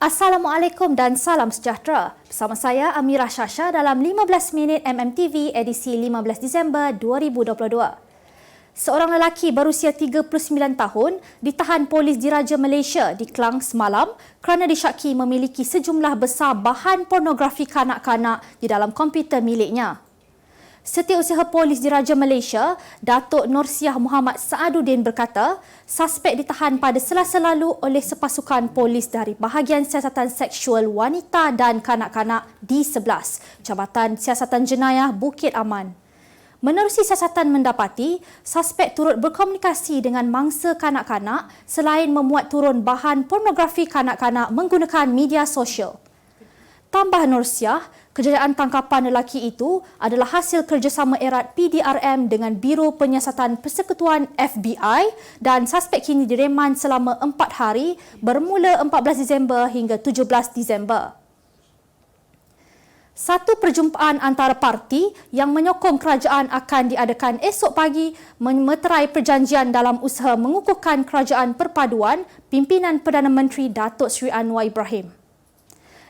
Assalamualaikum dan salam sejahtera. Bersama saya Amirah Syasha dalam 15 minit MMTV edisi 15 Disember 2022. Seorang lelaki berusia 39 tahun ditahan polis diraja Malaysia di Klang semalam kerana disyaki memiliki sejumlah besar bahan pornografi kanak-kanak di dalam komputer miliknya. Setiausaha Polis Diraja Malaysia, Datuk Nursiah Muhammad Saaduddin berkata, suspek ditahan pada Selasa lalu oleh sepasukan polis dari Bahagian Siasatan Seksual Wanita dan Kanak-kanak D11, Jabatan Siasatan Jenayah Bukit Aman. Menerusi siasatan mendapati, suspek turut berkomunikasi dengan mangsa kanak-kanak selain memuat turun bahan pornografi kanak-kanak menggunakan media sosial. Tambah Nursiah, kejayaan tangkapan lelaki itu adalah hasil kerjasama erat PDRM dengan Biro Penyiasatan Persekutuan FBI dan suspek kini direman selama 4 hari bermula 14 Disember hingga 17 Disember. Satu perjumpaan antara parti yang menyokong kerajaan akan diadakan esok pagi memeterai perjanjian dalam usaha mengukuhkan kerajaan perpaduan pimpinan Perdana Menteri Datuk Seri Anwar Ibrahim.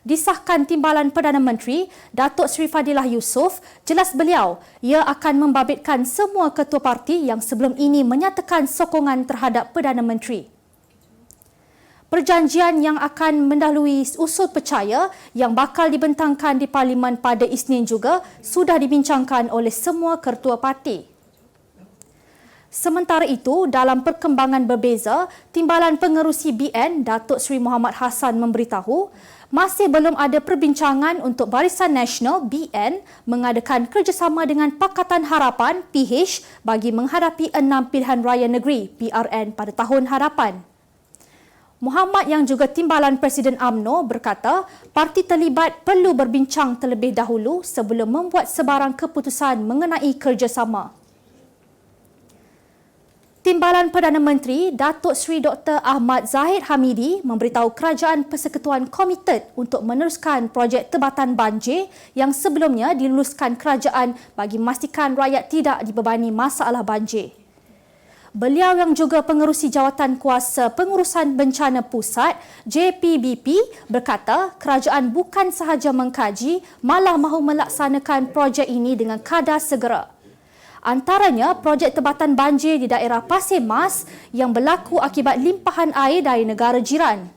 Disahkan Timbalan Perdana Menteri, Datuk Seri Fadilah Yusof, jelas beliau ia akan membabitkan semua ketua parti yang sebelum ini menyatakan sokongan terhadap Perdana Menteri. Perjanjian yang akan mendahului usul percaya yang bakal dibentangkan di Parlimen pada Isnin juga sudah dibincangkan oleh semua ketua parti. Sementara itu, dalam perkembangan berbeza, Timbalan Pengerusi BN, Datuk Seri Muhammad Hassan memberitahu, masih belum ada perbincangan untuk Barisan Nasional BN mengadakan kerjasama dengan Pakatan Harapan PH bagi menghadapi 6 pilihan raya negeri PRN pada tahun hadapan. Muhammad yang juga Timbalan Presiden UMNO berkata, parti terlibat perlu berbincang terlebih dahulu sebelum membuat sebarang keputusan mengenai kerjasama. Timbalan Perdana Menteri Datuk Seri Dr. Ahmad Zahid Hamidi memberitahu kerajaan persekutuan komited untuk meneruskan projek tebatan banjir yang sebelumnya diluluskan kerajaan bagi memastikan rakyat tidak dibebani masalah banjir. Beliau yang juga pengerusi Jawatan Kuasa Pengurusan Bencana Pusat JPBP berkata kerajaan bukan sahaja mengkaji malah mahu melaksanakan projek ini dengan kadar segera. Antaranya projek tebatan banjir di daerah Pasir Mas yang berlaku akibat limpahan air dari negara jiran.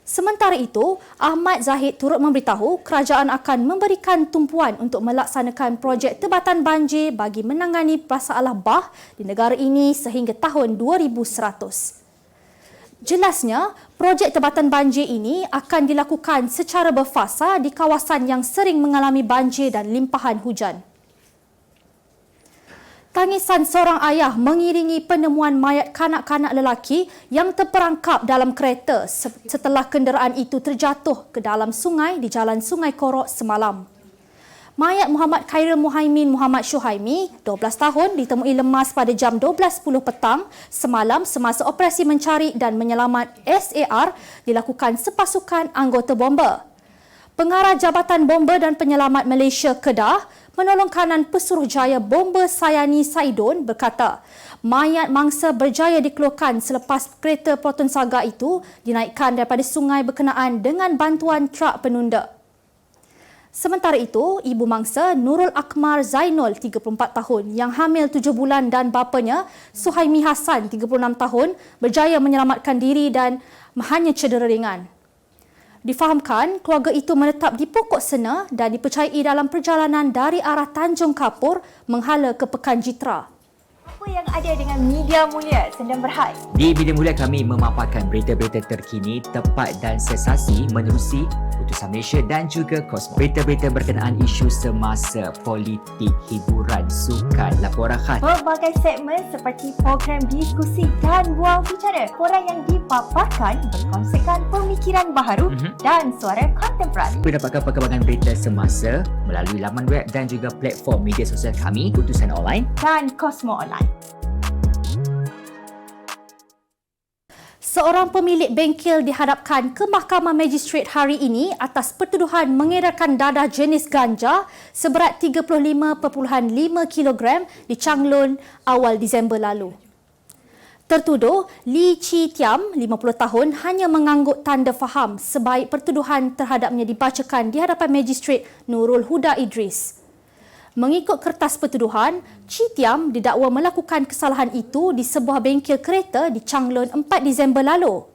Sementara itu, Ahmad Zahid turut memberitahu kerajaan akan memberikan tumpuan untuk melaksanakan projek tebatan banjir bagi menangani masalah bah di negara ini sehingga tahun 2100. Jelasnya, projek tebatan banjir ini akan dilakukan secara berfasa di kawasan yang sering mengalami banjir dan limpahan hujan. Tangisan seorang ayah mengiringi penemuan mayat kanak-kanak lelaki yang terperangkap dalam kereta setelah kenderaan itu terjatuh ke dalam sungai di Jalan Sungai Korok semalam. Mayat Muhammad Khairul Muhaimin Muhammad Syuhaimi, 12 tahun, ditemui lemas pada jam 12.10 petang semalam semasa operasi mencari dan menyelamat SAR dilakukan sepasukan anggota bomba. Pengarah Jabatan Bomba dan Penyelamat Malaysia Kedah, Penolong Kanan Pesuruhjaya Bomba Sayani Saidon berkata, mayat mangsa berjaya dikeluarkan selepas kereta Proton Saga itu dinaikkan daripada sungai berkenaan dengan bantuan trak penunda. Sementara itu, ibu mangsa Nurul Akmar Zainul, 34 tahun, yang hamil 7 bulan dan bapanya Suhaimi Hassan, 36 tahun, berjaya menyelamatkan diri dan hanya cedera ringan. Difahamkan, keluarga itu menetap di Pokok Sena dan dipercayai dalam perjalanan dari arah Tanjung Kapur menghala ke Pekan Jitra. Apa yang ada dengan Media Mulia Sendang Berhad? Di Media Mulia kami memaparkan berita-berita terkini, tepat dan sensasi menerusi Putusan Malaysia dan juga Kosmos. Berita-berita berkenaan isu semasa, politik, hiburan, sukan, laporan khas. Pelbagai segmen seperti program diskusi dan bual bicara. Orang yang dipaparkan berkongsikan pemikiran baharu dan suara kontemporari. Mendapatkan perkembangan berita semasa melalui laman web dan juga platform media sosial kami, Putusan Online dan Kosmo Online. Seorang pemilik bengkel dihadapkan ke Mahkamah Magistrate hari ini atas pertuduhan mengedarkan dadah jenis ganja seberat 35.5 kg di Changlun awal Disember lalu. Tertuduh Lee Chi Tiam, 50 tahun, hanya mengangguk tanda faham sebaik pertuduhan terhadapnya dibacakan di hadapan Magistrate Nurul Huda Idris. Mengikut kertas pertuduhan, Chi Tiam didakwa melakukan kesalahan itu di sebuah bengkel kereta di Changlun 4 Disember lalu.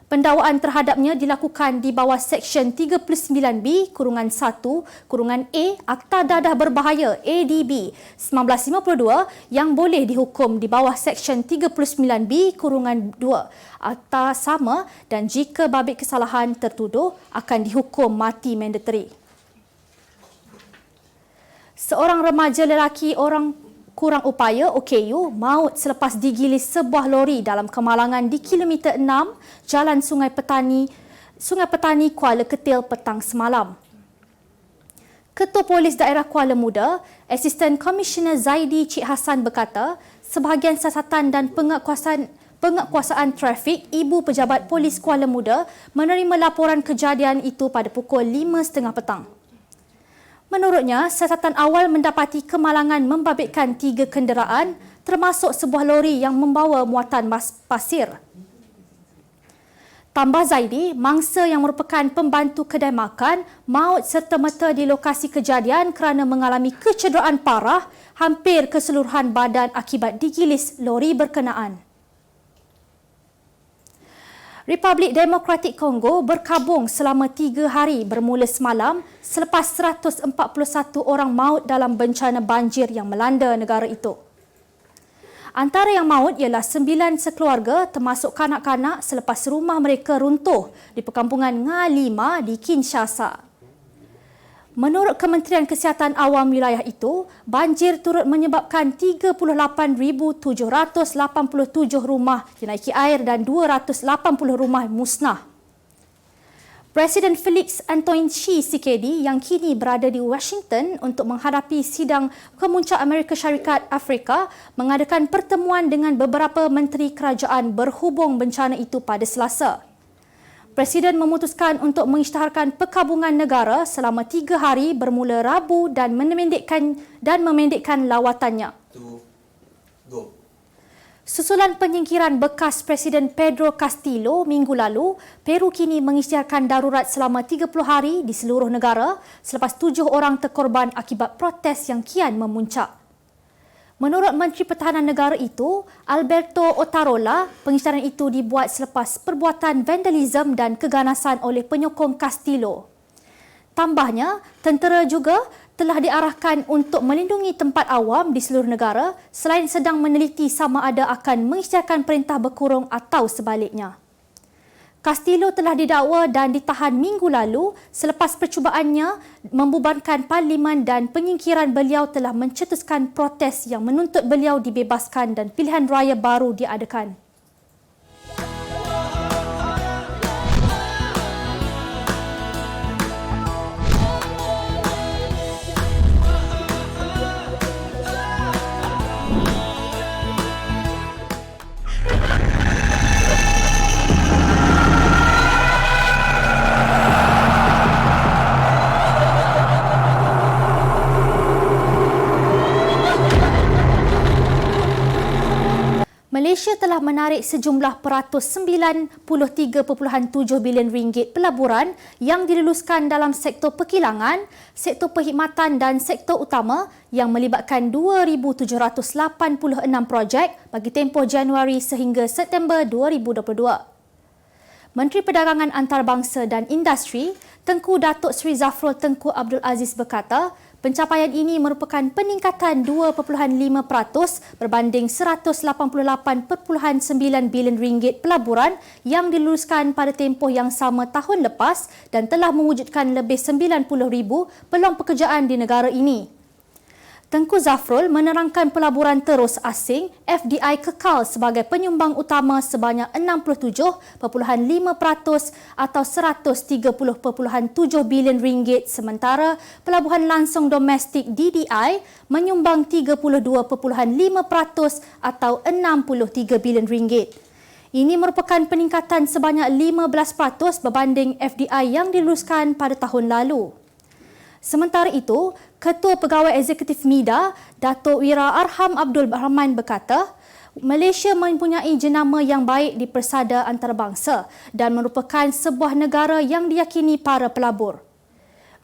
Pendakwaan terhadapnya dilakukan di bawah Seksyen 39B-1 A Akta Dadah Berbahaya ADB 1952 yang boleh dihukum di bawah Seksyen 39B-2 Akta sama, dan jika babit kesalahan tertuduh akan dihukum mati mandatari. Seorang remaja lelaki orang kurang upaya OKU maut selepas digilis sebuah lori dalam kemalangan di kilometer 6 Jalan Sungai Petani Kuala Ketil petang semalam. Ketua Polis Daerah Kuala Muda, Asisten Komisioner Zaidi Cik Hassan berkata, sebahagian siasatan dan penguatkuasaan trafik Ibu Pejabat Polis Kuala Muda menerima laporan kejadian itu pada pukul 5.30 petang. Menurutnya, siasatan awal mendapati kemalangan membabitkan 3 kenderaan termasuk sebuah lori yang membawa muatan pasir. Tambah Zaidi, mangsa yang merupakan pembantu kedai makan maut serta-merta di lokasi kejadian kerana mengalami kecederaan parah hampir keseluruhan badan akibat digilis lori berkenaan. Republik Demokratik Kongo berkabung selama 3 hari bermula semalam selepas 141 orang maut dalam bencana banjir yang melanda negara itu. Antara yang maut ialah 9 sekeluarga termasuk kanak-kanak selepas rumah mereka runtuh di perkampungan Nga 5 di Kinshasa. Menurut Kementerian Kesihatan Awam wilayah itu, banjir turut menyebabkan 38,787 rumah dinaiki air dan 280 rumah musnah. Presiden Felix Antoine Tshisekedi yang kini berada di Washington untuk menghadapi sidang Kemuncak Amerika Syarikat Afrika mengadakan pertemuan dengan beberapa menteri kerajaan berhubung bencana itu pada Selasa. Presiden memutuskan untuk mengisytiharkan perkabungan negara selama 3 hari bermula Rabu dan memendekkan lawatannya. Susulan penyingkiran bekas Presiden Pedro Castillo minggu lalu, Peru kini mengisytiharkan darurat selama 30 hari di seluruh negara selepas 7 orang terkorban akibat protes yang kian memuncak. Menurut Menteri Pertahanan Negara itu, Alberto Otarola, pengisytiharan itu dibuat selepas perbuatan vandalisme dan keganasan oleh penyokong Castillo. Tambahnya, tentera juga telah diarahkan untuk melindungi tempat awam di seluruh negara selain sedang meneliti sama ada akan mengisytiharkan perintah berkurung atau sebaliknya. Castillo telah didakwa dan ditahan minggu lalu selepas percubaannya membubarkan parlimen dan penyingkiran beliau telah mencetuskan protes yang menuntut beliau dibebaskan dan pilihan raya baru diadakan. Malaysia telah menarik sejumlah peratus 93.7 bilion ringgit pelaburan yang diluluskan dalam sektor perkilangan, sektor perkhidmatan dan sektor utama yang melibatkan 2,786 projek bagi tempoh Januari sehingga September 2022. Menteri Perdagangan Antarabangsa dan Industri, Tengku Datuk Seri Zafrul Tengku Abdul Aziz berkata, pencapaian ini merupakan peningkatan 2.5% berbanding 188.9 bilion ringgit pelaburan yang diluluskan pada tempoh yang sama tahun lepas dan telah mewujudkan lebih 90,000 peluang pekerjaan di negara ini. Tengku Zafrul menerangkan pelaburan terus asing FDI kekal sebagai penyumbang utama sebanyak 67.5% atau 130.7 bilion ringgit sementara pelabuhan langsung domestik DDI menyumbang 32.5% atau 63 bilion ringgit. Ini merupakan peningkatan sebanyak 15% berbanding FDI yang diluluskan pada tahun lalu. Sementara itu, Ketua Pegawai Eksekutif MIDA, Datuk Wira Arham Abdul Rahman berkata, Malaysia mempunyai jenama yang baik di persada antarabangsa dan merupakan sebuah negara yang diyakini para pelabur.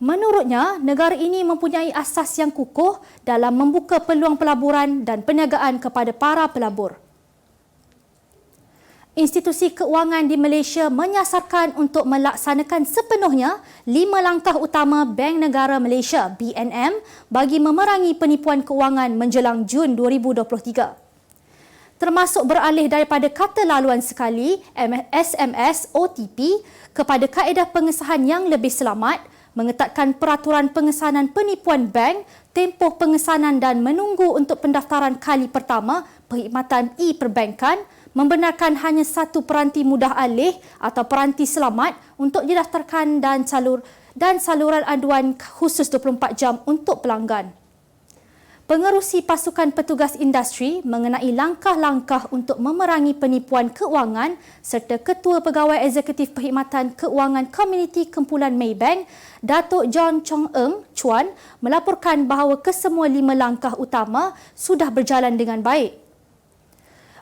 Menurutnya, negara ini mempunyai asas yang kukuh dalam membuka peluang pelaburan dan perniagaan kepada para pelabur. Institusi keuangan di Malaysia menyasarkan untuk melaksanakan sepenuhnya 5 langkah utama Bank Negara Malaysia (BNM) bagi memerangi penipuan keuangan menjelang Jun 2023. Termasuk beralih daripada kata laluan sekali SMS OTP kepada kaedah pengesahan yang lebih selamat, mengetatkan peraturan pengesanan penipuan bank, tempoh pengesanan dan menunggu untuk pendaftaran kali pertama perkhidmatan e-perbankan, membenarkan hanya satu peranti mudah alih atau peranti selamat untuk didaftarkan dan saluran aduan khusus 24 jam untuk pelanggan. Pengerusi pasukan petugas industri mengenai langkah-langkah untuk memerangi penipuan keuangan serta Ketua Pegawai Eksekutif Perkhidmatan Keuangan Komuniti Kumpulan Maybank, Datuk John Chong Eng Chuan melaporkan bahawa kesemua 5 langkah utama sudah berjalan dengan baik.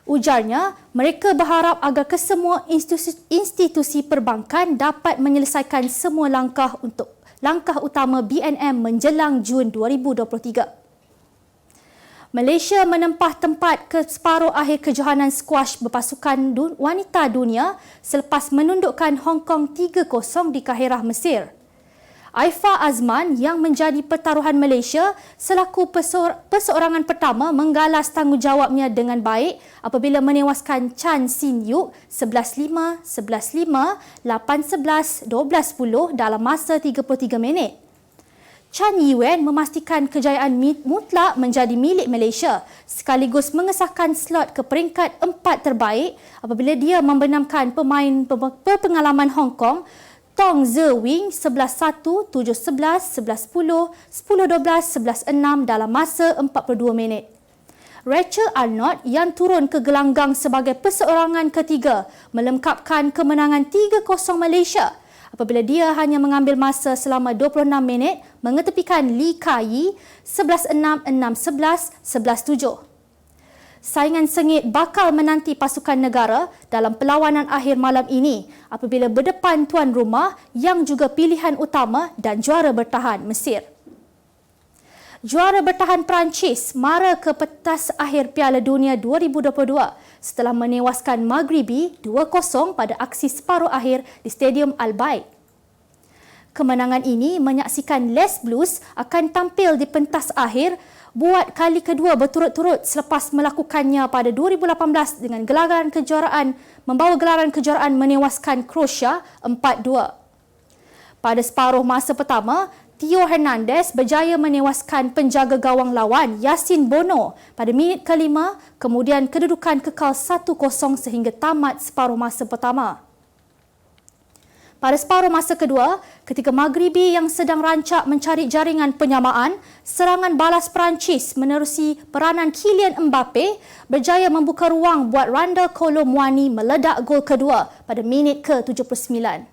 Ujarnya, mereka berharap agar kesemua institusi perbankan dapat menyelesaikan semua langkah utama BNM menjelang Jun 2023. Malaysia menempah tempat ke separuh akhir kejohanan skuash berpasukan wanita dunia selepas menundukkan Hong Kong 3-0 di Kahirah, Mesir. Aifa Azman yang menjadi pertaruhan Malaysia selaku perseorangan pertama menggalas tanggungjawabnya dengan baik apabila menewaskan Chan Sin Yuk 11-5, 11-5, 8-11, 12-10 dalam masa 33 minit. Chan Yuen memastikan kejayaan mutlak menjadi milik Malaysia sekaligus mengesahkan slot ke peringkat 4 terbaik apabila dia membenamkan pemain berpengalaman Hong Kong Tong Ze Wing 11-1, 7-11, 11-10, 10-12, 11-6 dalam masa 42 minit. Rachel Arnott yang turun ke gelanggang sebagai perseorangan ketiga melengkapkan kemenangan 3-0 Malaysia apabila dia hanya mengambil masa selama 26 minit mengetepikan Lee Kai 11-6, 6-11, 11-7. Saingan sengit bakal menanti pasukan negara dalam perlawanan akhir malam ini apabila berdepan tuan rumah yang juga pilihan utama dan juara bertahan Mesir. Juara bertahan Perancis mara ke petas akhir Piala Dunia 2022 setelah menewaskan Maghribi 2-0 pada aksi separuh akhir di Stadium Al Bayt. Kemenangan ini menyaksikan Les Blues akan tampil di pentas akhir buat kali kedua berturut-turut selepas melakukannya pada 2018 dengan membawa gelaran kejuaraan menewaskan Croatia 4-2. Pada separuh masa pertama, Theo Hernandez berjaya menewaskan penjaga gawang lawan Yasin Bono pada minit kelima, kemudian kedudukan kekal 1-0 sehingga tamat separuh masa pertama. Pada separuh masa kedua, ketika Maghribi yang sedang rancak mencari jaringan penyamaan, serangan balas Perancis menerusi peranan Kylian Mbappe berjaya membuka ruang buat Randal Kolo Muani meledak gol kedua pada minit ke-79.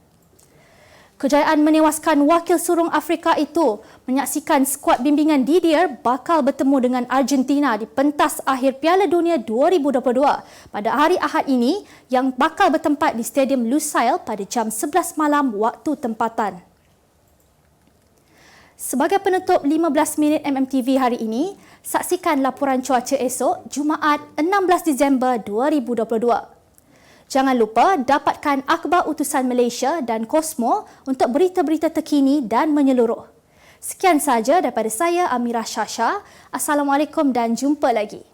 Kejayaan menewaskan wakil surung Afrika itu menyaksikan skuad bimbingan Didier bakal bertemu dengan Argentina di pentas akhir Piala Dunia 2022 pada hari Ahad ini yang bakal bertempat di Stadium Lusail pada jam 11 malam waktu tempatan. Sebagai penutup 15 minit MMTV hari ini, saksikan laporan cuaca esok Jumaat 16 Disember 2022. Jangan lupa dapatkan akhbar utusan Malaysia dan Kosmo untuk berita-berita terkini dan menyeluruh. Sekian sahaja daripada saya Amirah Shasha. Assalamualaikum dan jumpa lagi.